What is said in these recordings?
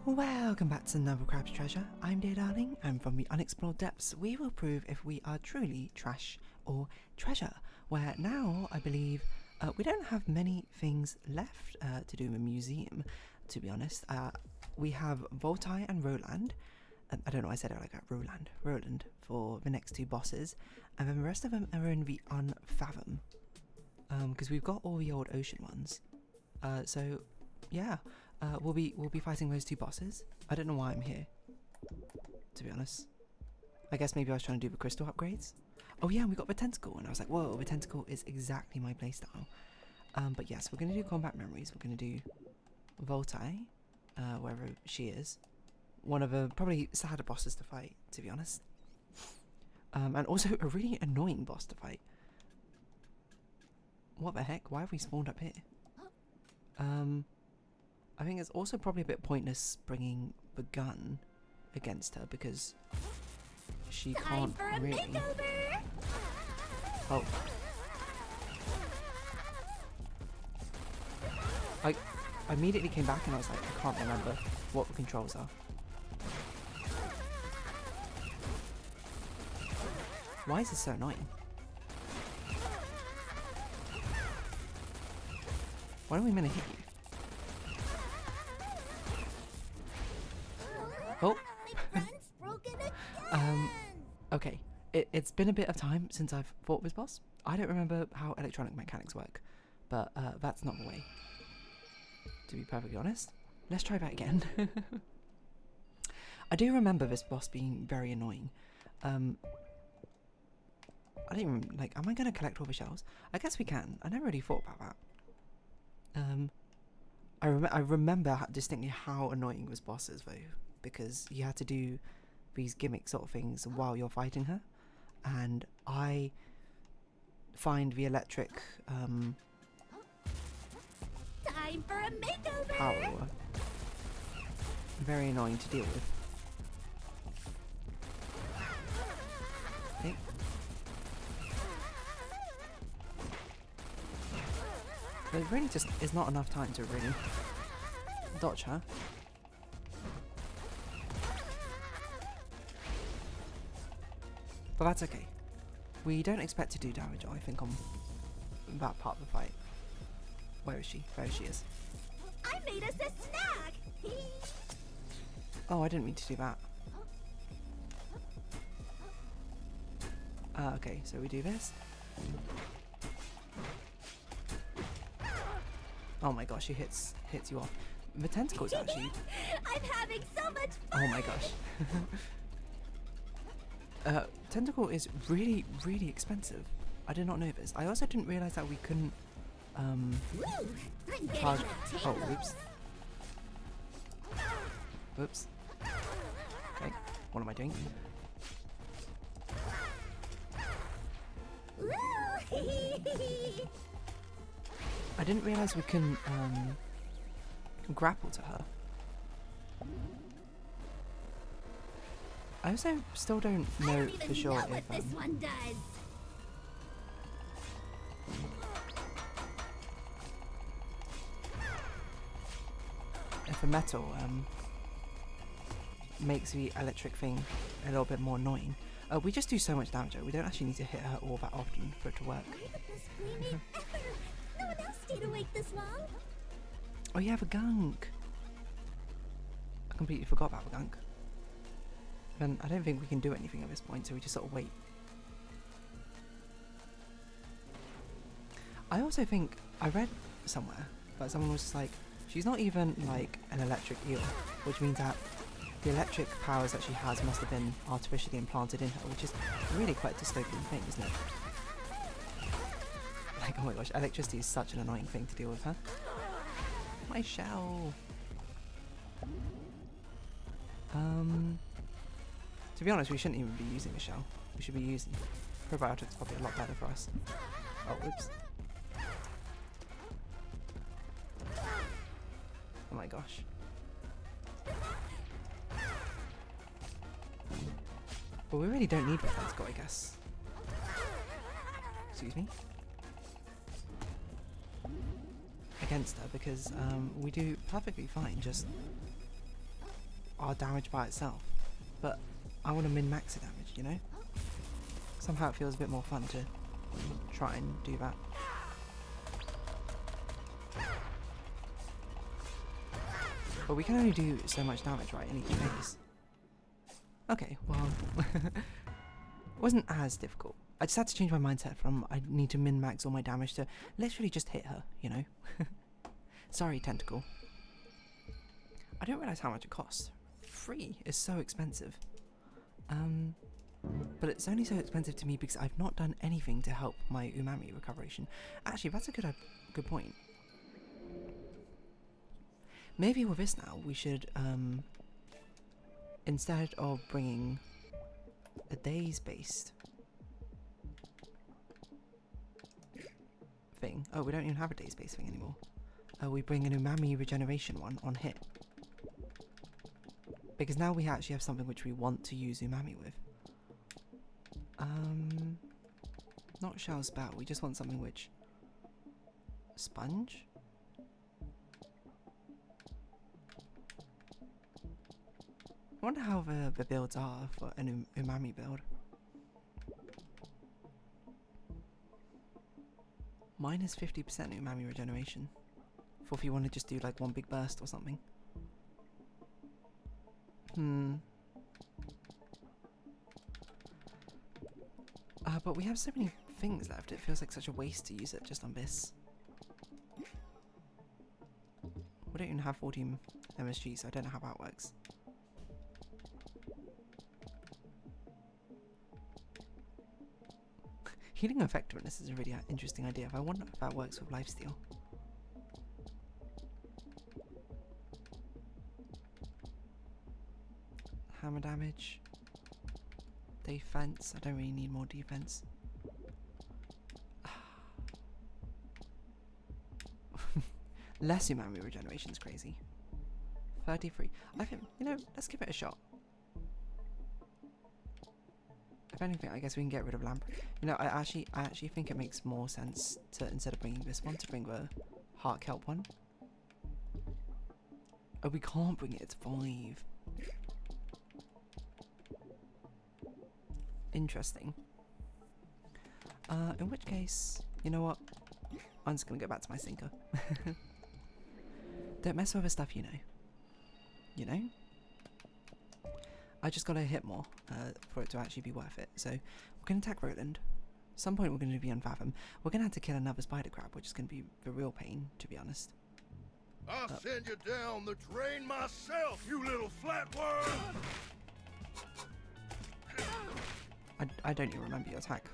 Welcome back to Noble Crab's Treasure. I'm Dear Darling, and from the unexplored depths we will prove if we are truly trash or treasure, where now I believe we don't have many things left to do in the museum, to be honest. We have Voltai and Roland. I don't know why I said it like that. Roland for the next two bosses, and then the rest of them are in the Unfathom, because we've got all the old ocean ones. So yeah, we'll be fighting those two bosses. I don't know why I'm here, to be honest. I guess maybe I was trying to do the crystal upgrades. Oh yeah, and we got the tentacle, and I was like, whoa, the tentacle is exactly my playstyle. But yes, we're gonna do combat memories. We're gonna do Voltai, wherever she is. One of the probably sadder bosses to fight, to be honest. And also a really annoying boss to fight. What the heck? Why have we spawned up here? I think it's also probably a bit pointless bringing the gun against her because she can't really. Oh. I immediately came back and I was like, I can't remember what the controls are. Why is this so annoying? Why don't we meant to hit you? Oh. Okay. It's been a bit of time since I've fought this boss. I don't remember how electronic mechanics work, but that's not the way. To be perfectly honest, let's try that again. I do remember this boss being very annoying. I don't even like. Am I gonna collect all the shells? I guess we can. I never really thought about that. I remember distinctly how annoying this boss is though, because you had to do these gimmick sort of things while you're fighting her, and I find the electric Time for a makeover. power very annoying to deal with. Okay. There really just is not enough time to really dodge her. But that's okay. We don't expect to do damage, I think, on that part of the fight. Where is she? There she is. I made us a snack. Oh, I didn't mean to do that. Okay, so we do this. Oh my gosh, she hits you off. The tentacles actually. I'm having so much fun. Oh my gosh. Tentacle is really, really expensive. I did not know this. I also didn't realize that we couldn't charge. Oh, oops. Oops. Okay, what am I doing? I didn't realize we can grapple to her. I also still don't know for sure if this one does. if the metal makes the electric thing a little bit more annoying. We just do so much damage though. We don't actually need to hit her all that often for it to work. We're the best playmate ever. No one else stayed awake this long. Oh yeah, the gunk. I completely forgot about the gunk. And I don't think we can do anything at this point, so we just sort of wait. I also think I read somewhere that someone was just like, she's not even like an electric eel, which means that the electric powers that she has must have been artificially implanted in her, which is really quite a dystopian thing, isn't it? Like, oh my gosh, electricity is such an annoying thing to deal with, huh? My shell! To be honest, we shouldn't even be using a shell. We should be using probiotics, probably a lot better for us. Oh, oops. Oh my gosh. But we really don't need the tentacle, I guess. Excuse me. Against her, because we do perfectly fine just our damage by itself. But I want to min-max the damage, you know? Somehow it feels a bit more fun to try and do that. But we can only do so much damage, right, in each phase. Okay, well, it wasn't as difficult. I just had to change my mindset from I need to min-max all my damage to literally just hit her, you know? Sorry, Tentacle. I didn't realise how much it costs. 3 is so expensive. But it's only so expensive to me because I've not done anything to help my umami recoveration. Actually, that's a good point. Maybe with this now, we should, instead of bringing a days-based thing. Oh, we don't even have a days-based thing anymore. We bring an umami regeneration one on hit. Because now we actually have something which we want to use umami with. Not shell spout, we just want something which... Sponge? I wonder how the builds are for an umami build. Minus 50% umami regeneration. For if you want to just do like one big burst or something. But we have so many things left, it feels like such a waste to use it just on this. We don't even have 14 MSG, so I don't know how that works. Healing effectiveness is a really interesting idea. I wonder if that works with lifesteal. Hammer damage. Defense. I don't really need more defense. Less umami regeneration is crazy. 33. I think, you know, let's give it a shot. If anything, I guess we can get rid of lamp. You know, I actually think it makes more sense to, instead of bringing this one, to bring the heart kelp one. Oh, we can't bring it to 5. Interesting. In which case, you know what? I'm just gonna go back to my sinker. Don't mess with the stuff you know. You know? I just gotta hit more for it to actually be worth it. So we're gonna attack Roland. At some point we're gonna be on Fathom. We're gonna have to kill another spider crab, which is gonna be the real pain, to be honest. I'll send you down the drain myself, you little flatworm! I don't even remember your attack.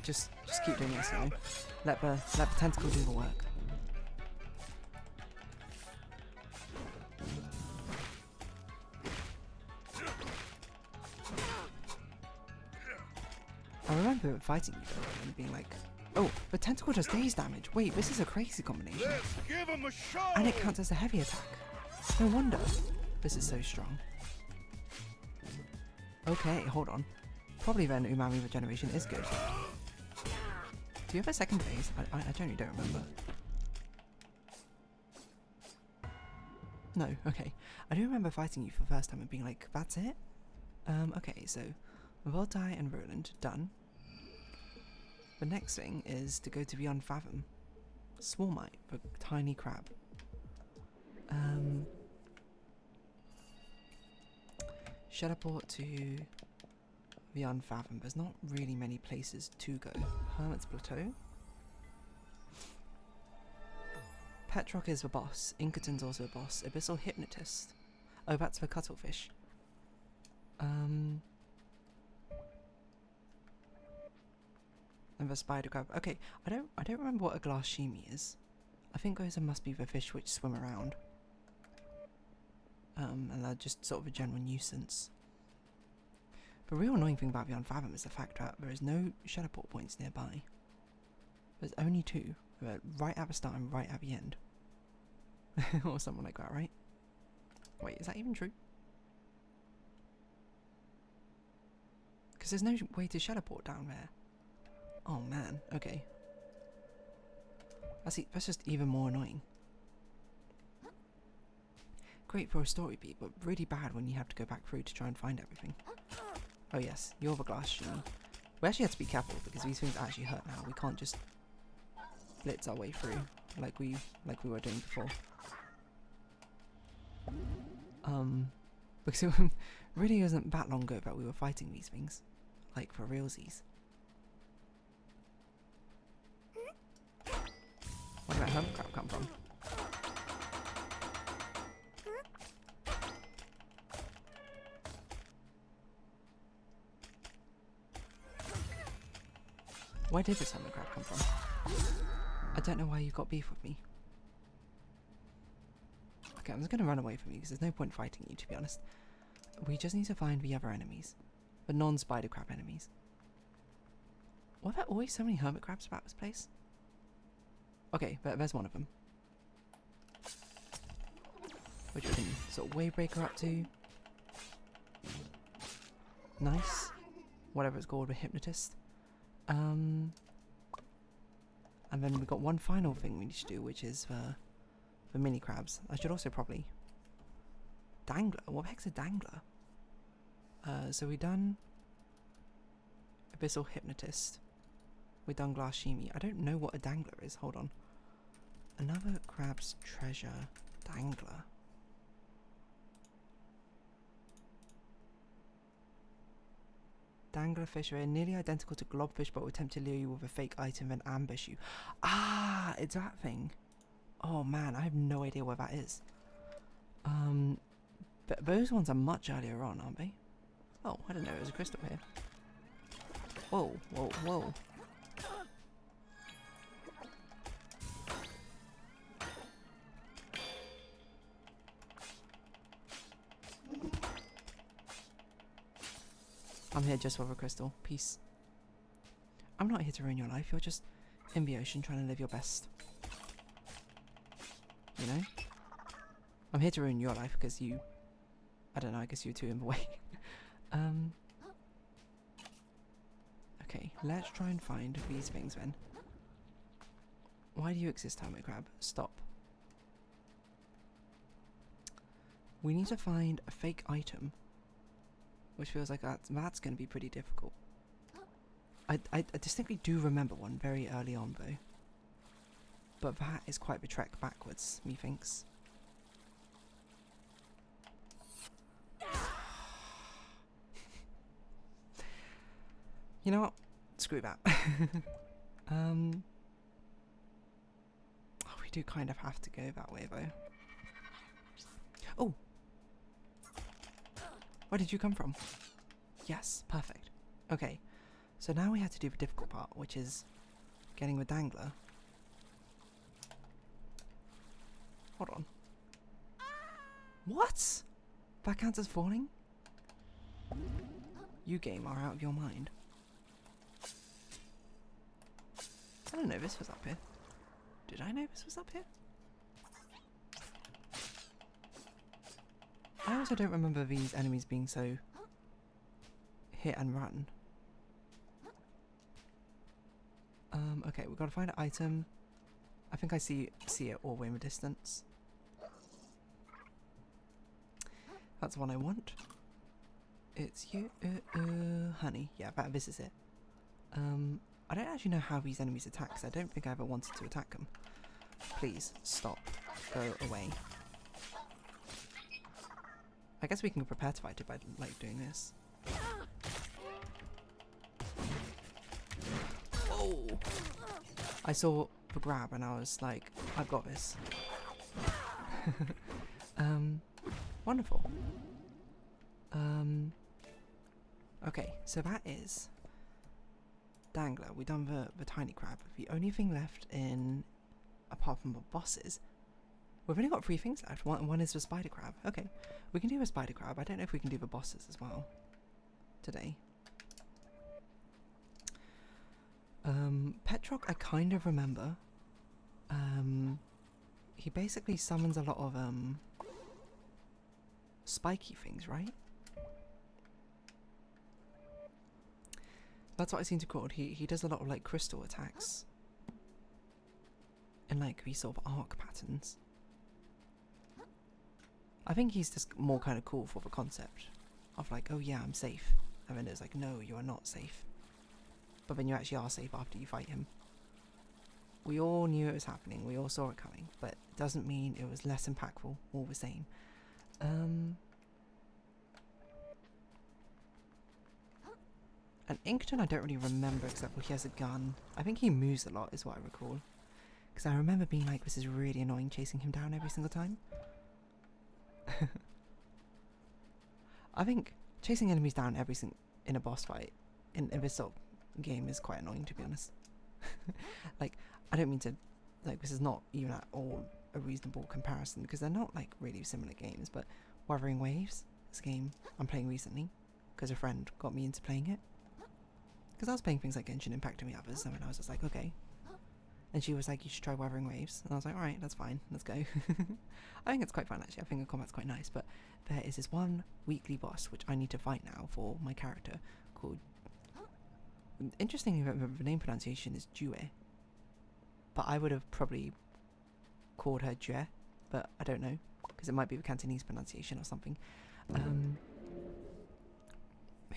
Just keep doing this, you know? Let the tentacle do the work. I remember fighting you though and being like, oh, the tentacle does daze damage. Wait, this is a crazy combination. Let's give him a shot! And it counts as a heavy attack. No wonder. This is so strong. Okay, hold on. Probably then umami regeneration is good. Do you have a second phase? I genuinely don't remember. No, okay. I do remember fighting you for the first time and being like, that's it? Okay, so Voltai and Roland, done. The next thing is to go to Beyond Fathom. Swarmite, the tiny crab. Shadowport to Beyond Fathom. There's not really many places to go. Hermit's Plateau. Petrock is the boss. Incoton's also a boss. Abyssal Hypnotist. Oh, that's the cuttlefish. And the spider crab. Okay, I don't remember what a glass shimi is. I think those must be the fish which swim around. And they're just sort of a general nuisance. The real annoying thing about Beyond Fathom is the fact that there is no Shadowport points nearby. There's only 2, right at the start and right at the end. Or something like that, right? Wait, is that even true? Because there's no way to Shadowport down there. Oh man, okay. That's just even more annoying. Great for a story beat, but really bad when you have to go back through to try and find everything. Oh yes, you're the glass sheen. We actually have to be careful because these things actually hurt now. We can't just blitz our way through like we were doing before. Because it really wasn't that long ago that we were fighting these things, like for realsies. Where did that hermit crab come from? Where did this hermit crab come from? I don't know why you got beef with me. Okay, I'm just going to run away from you because there's no point fighting you, to be honest. We just need to find the other enemies. The non-spider crab enemies. Why are there always so many hermit crabs about this place? Okay, there's one of them. Which we can sort of wave breaker up to. Nice. Whatever it's called, a hypnotist. And then we've got one final thing we need to do, which is the mini crabs. I should also probably... Dangler? What the heck's a dangler? So we done... Abyssal Hypnotist. We done Glass Shimi. I don't know what a dangler is. Hold on. Another crab's treasure. Dangler. Dangler fish are nearly identical to globfish, but will attempt to lure you with a fake item and ambush you. Ah, it's that thing. Oh man, I have no idea where that is. But those ones are much earlier on, aren't they? Oh, I didn't know there was a crystal here. Whoa, whoa, whoa. I'm here just for a crystal. Peace. I'm not here to ruin your life. You're just in the ocean trying to live your best. You know? I'm here to ruin your life because you... I don't know, I guess you're too in the way. Okay, let's try and find these things then. Why do you exist, hermit crab? Stop. We need to find a fake item. Which feels like that's going to be pretty difficult. I distinctly do remember one very early on though. But that is quite the trek backwards, methinks. You know what? Screw that. Oh, we do kind of have to go that way though. Oh! Where did you come from? Yes, perfect. Okay, so now we have to do the difficult part, which is getting the dangler. Hold on. What? That counts as falling? You game are out of your mind. I don't know this was up here. Did I know this was up here? I also don't remember these enemies being so hit and run. Okay, we've got to find an item. I think I see it all the way in the distance. That's the one I want. It's you, honey. Yeah, this is it. I don't actually know how these enemies attack, because I don't think I ever wanted to attack them. Please, stop. Go away. I guess we can prepare to fight it by, like, doing this. Oh! I saw the grab and I was like, I've got this. Wonderful. Okay, so that is Dangler. We've done the tiny crab. The only thing left in, apart from the bosses, we've only got 3 things left. One is the spider crab. Okay, we can do the spider crab. I don't know if we can do the bosses as well today. Petrock, I kind of remember. He basically summons a lot of spiky things, right? That's what I seem to call it. He does a lot of like crystal attacks. in like these sort of arc patterns. I think he's just more kind of cool for the concept of like, oh yeah, I'm safe, and then it's like, no, you are not safe. But then you actually are safe after you fight him. We all knew it was happening, we all saw it coming, but it doesn't mean it was less impactful all the same. And Inkton I don't really remember, except for he has a gun. I think he moves a lot is what I recall. Because I remember being like, this is really annoying chasing him down every single time. I think chasing enemies down in a boss fight in this sort of game is quite annoying, to be honest. Like, I don't mean to, like, this is not even at all a reasonable comparison because they're not like really similar games, but Wuthering Waves, this game I'm playing recently because a friend got me into playing it. Because I was playing things like Genshin Impact and the others, and then I was just like, okay. And she was like, you should try Wuthering Waves. And I was like, alright, that's fine, let's go. I think it's quite fun actually, I think the combat's quite nice, but there is this one weekly boss which I need to fight now for my character called... Interestingly, the name pronunciation is Jue. But I would have probably called her Jue, but I don't know, because it might be the Cantonese pronunciation or something.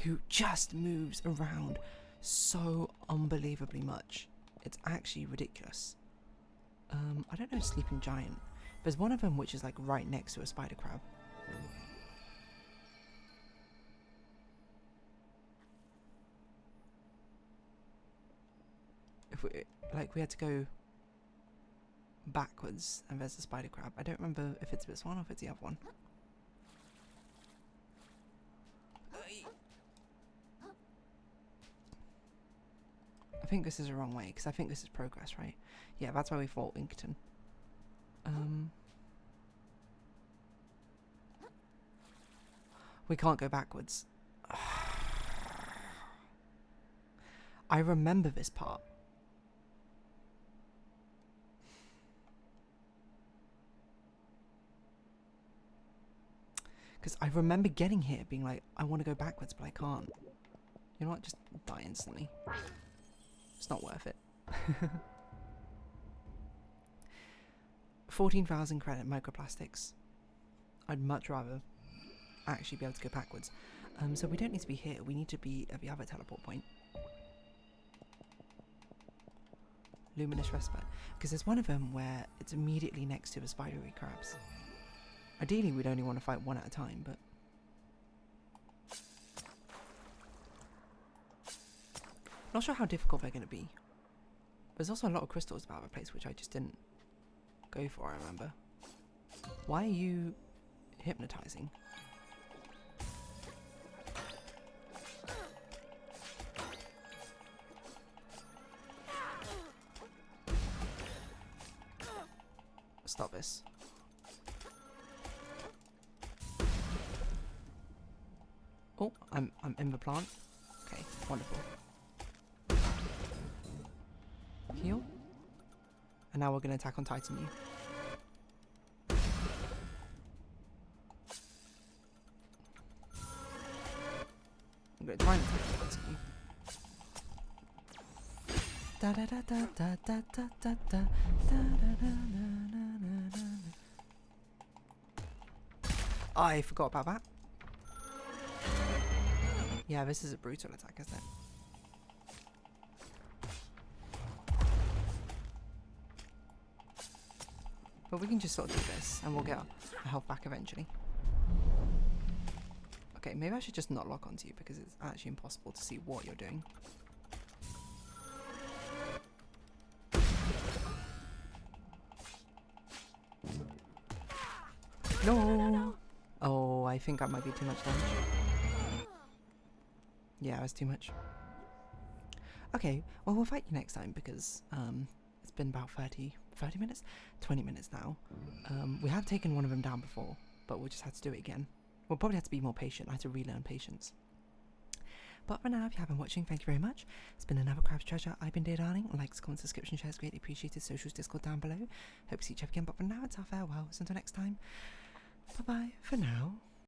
Who just moves around so unbelievably much. It's actually ridiculous. I don't know Sleeping Giant. There's one of them which is like right next to a spider crab. If we had to go backwards and there's a spider crab. I don't remember if it's this one or if it's the other one. I think this is the wrong way because I think this is progress, right? Yeah, that's why we fought Inkton. We can't go backwards. I remember this part. Because I remember getting here being like, I want to go backwards, but I can't. You know what? Just die instantly. It's not worth it. 14,000 credit microplastics. I'd much rather actually be able to go backwards. So we don't need to be here. We need to be at the other teleport point. Luminous Respite. Because there's one of them where it's immediately next to the spidery crabs. Ideally, we'd only want to fight one at a time, but... Not sure how difficult they're going to be. There's also a lot of crystals about the place, which I just didn't go for, I remember. Why are you hypnotizing? Stop this. Oh, I'm in the plant. Okay, wonderful. Heal. And now we're going to attack on Titan you. I'm going to try and attack on Titan you. Da da da da da da da da da da da da. I forgot about that. Yeah, this is a brutal attack, isn't it? But we can just sort of do this, and we'll get our health back eventually. Okay, maybe I should just not lock onto you, because it's actually impossible to see what you're doing. No! Oh, I think that might be too much damage. Yeah, that's too much. Okay, well we'll fight you next time because it's been about 30 minutes? 20 minutes now. We have taken one of them down before, but we'll just have to do it again. We'll probably have to be more patient. I have to relearn patience. But for now, if you have been watching, thank you very much. It's been another Crab's Treasure. I've been Dear Darling. Likes, comments, subscription, shares, greatly appreciated. Socials, Discord down below. Hope to see you again, but for now, it's our farewells. Until next time, bye-bye for now.